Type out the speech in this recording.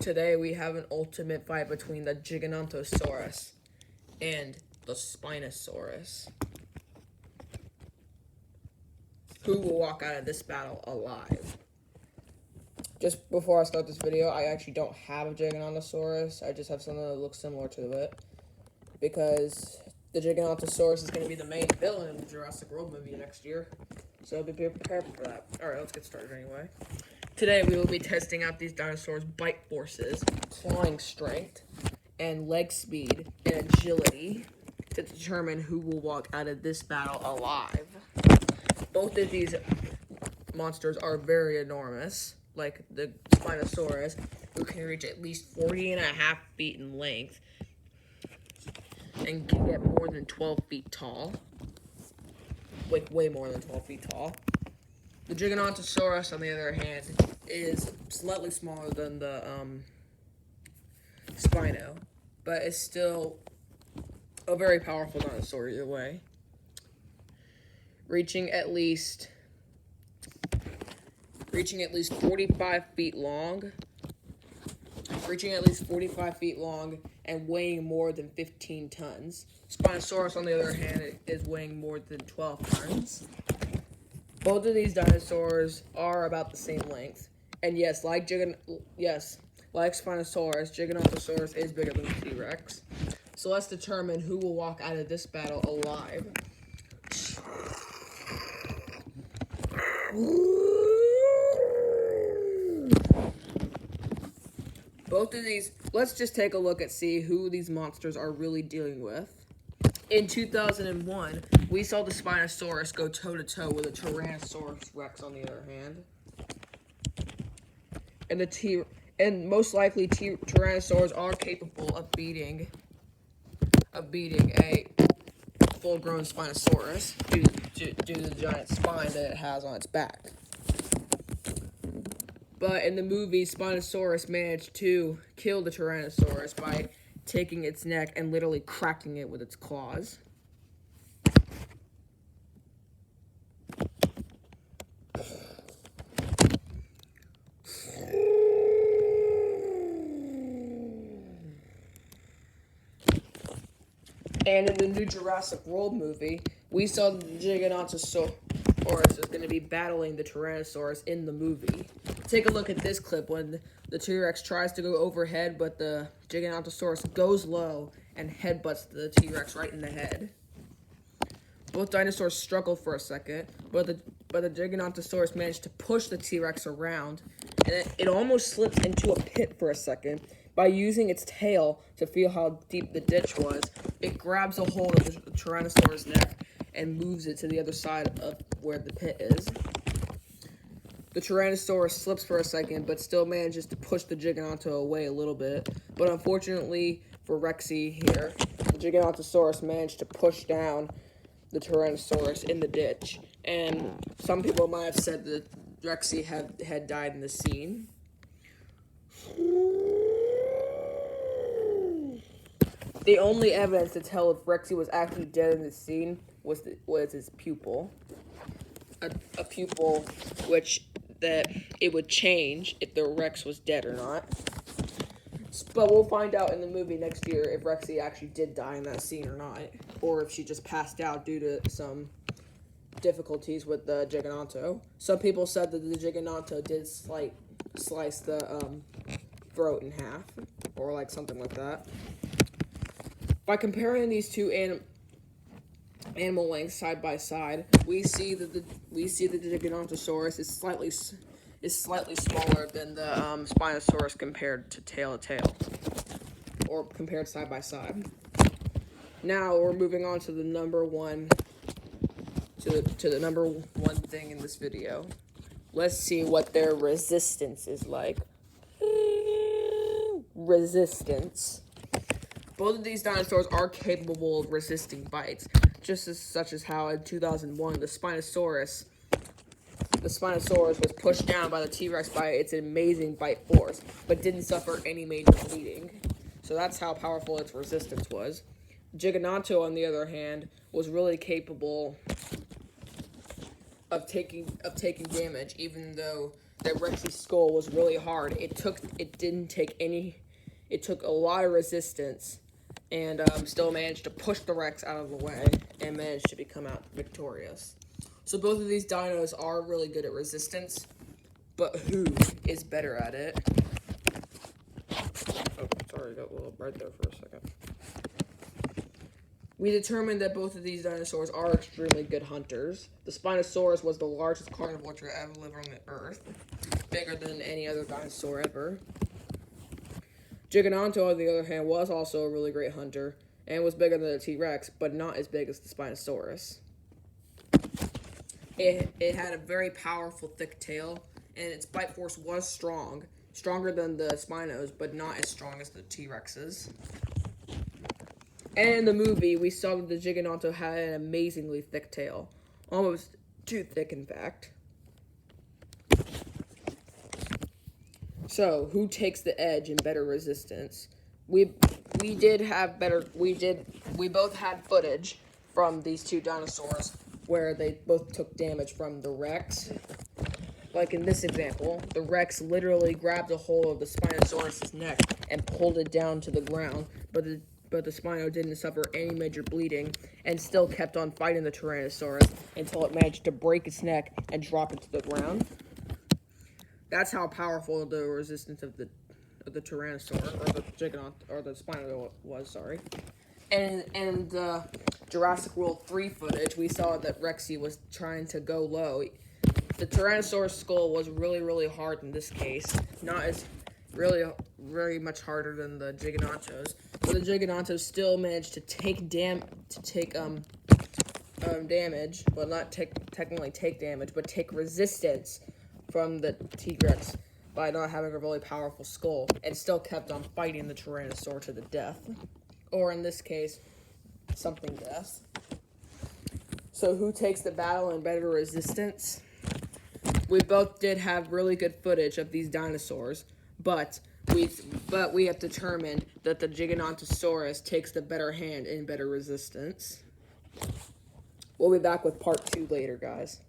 Today we have an ultimate fight between the Gigantosaurus and the Spinosaurus. Who will walk out of this battle alive? Just before I start this video, I actually don't have a Gigantosaurus. I just have something that looks similar to it. Because the Gigantosaurus is going to be the main villain in the Jurassic World movie next year. So be prepared for that. Alright, let's get started anyway. Today we will be testing out these dinosaurs' bite forces, clawing strength, and leg speed and agility to determine who will walk out of this battle alive. Both of these monsters are very enormous, like the Spinosaurus, who can reach at least 40.5 feet in length and can get more than 12 feet tall. Like, way more than 12 feet tall. The Gigantosaurus, on the other hand, is slightly smaller than the Spino, but is still a very powerful dinosaur either way. Reaching at least 45 feet long. And weighing more than 15 tons. Spinosaurus, on the other hand, is weighing more than 12 tons. Both of these dinosaurs are about the same length. And yes, like Spinosaurus, Gigantosaurus is bigger than the T-Rex. So let's determine who will walk out of this battle alive. Both of these, let's just take a look and see who these monsters are really dealing with. In 2001, we saw the Spinosaurus go toe-to-toe with a Tyrannosaurus Rex on the other hand. And most likely Tyrannosaurs are capable of beating a full-grown Spinosaurus due to the giant spine that it has on its back. But in the movie, Spinosaurus managed to kill the Tyrannosaurus by taking its neck and literally cracking it with its claws. And in the new Jurassic World movie, we saw the Gigantosaurus is going to be battling the Tyrannosaurus in the movie. Take a look at this clip when the T-Rex tries to go overhead, but the Gigantosaurus goes low and headbutts the T-Rex right in the head. Both dinosaurs struggled for a second, but the Gigantosaurus managed to push the T-Rex around, and it almost slips into a pit for a second. By using its tail to feel how deep the ditch was, it grabs a hold of the Tyrannosaurus' neck and moves it to the other side of where the pit is. The Tyrannosaurus slips for a second, but still manages to push the Giganto away a little bit. But unfortunately for Rexy here, the Gigantosaurus managed to push down the Tyrannosaurus in the ditch. And some people might have said that Rexy had died in the scene. The only evidence to tell if Rexy was actually dead in the scene was his pupil. A pupil that it would change if the Rex was dead or not. But we'll find out in the movie next year if Rexy actually did die in that scene or not. Or if she just passed out due to some difficulties with the Giganto. Some people said that the Giganto did slice the throat in half. Or like something like that. By comparing these two animal lengths side by side, we see that the Gigantosaurus is slightly smaller than the Spinosaurus compared to tail to tail, or compared side by side. Now we're moving on to the number one thing in this video. Let's see what their resistance is like. Resistance. Both of these dinosaurs are capable of resisting bites, such as how in 2001 the Spinosaurus was pushed down by the T-Rex by its amazing bite force, but didn't suffer any major bleeding. So that's how powerful its resistance was. Giganto, on the other hand, was really capable of taking damage, even though that Rex's skull was really hard. It took a lot of resistance, and still managed to push the Rex out of the way and managed to become out victorious. So both of these dinos are really good at resistance, but who is better at it? Oh, sorry, got a little bright there for a second. We determined that both of these dinosaurs are extremely good hunters. The Spinosaurus was the largest carnivore to ever live on the Earth, bigger than any other dinosaur ever. Gigantosaurus, on the other hand, was also a really great hunter and was bigger than the T-Rex, but not as big as the Spinosaurus. It had a very powerful, thick tail, and its bite force was strong, stronger than the Spinos, but not as strong as the T-Rexes. And in the movie, we saw that the Gigantosaurus had an amazingly thick tail, almost too thick, in fact. So, who takes the edge in better resistance? We both had footage from these two dinosaurs where they both took damage from the Rex. Like in this example, the Rex literally grabbed a hold of the Spinosaurus' neck and pulled it down to the ground, but the Spino didn't suffer any major bleeding and still kept on fighting the Tyrannosaurus until it managed to break its neck and drop it to the ground. That's how powerful the resistance of the Tyrannosaurus or the Spino was. Sorry. And in the Jurassic World 3 footage, we saw that Rexy was trying to go low. The Tyrannosaurus skull was really, really hard in this case. Not as really very much harder than the Gigantosaurus, but the Gigantosaurus still managed to take damage, but not technically take damage, but take resistance from the T-Rex by not having a really powerful skull, and still kept on fighting the Tyrannosaur to the death, or in this case, something death. So who takes the battle in better resistance? We both did have really good footage of these dinosaurs, but we have determined that the Gigantosaurus takes the better hand in better resistance. We'll be back with part 2 later, guys.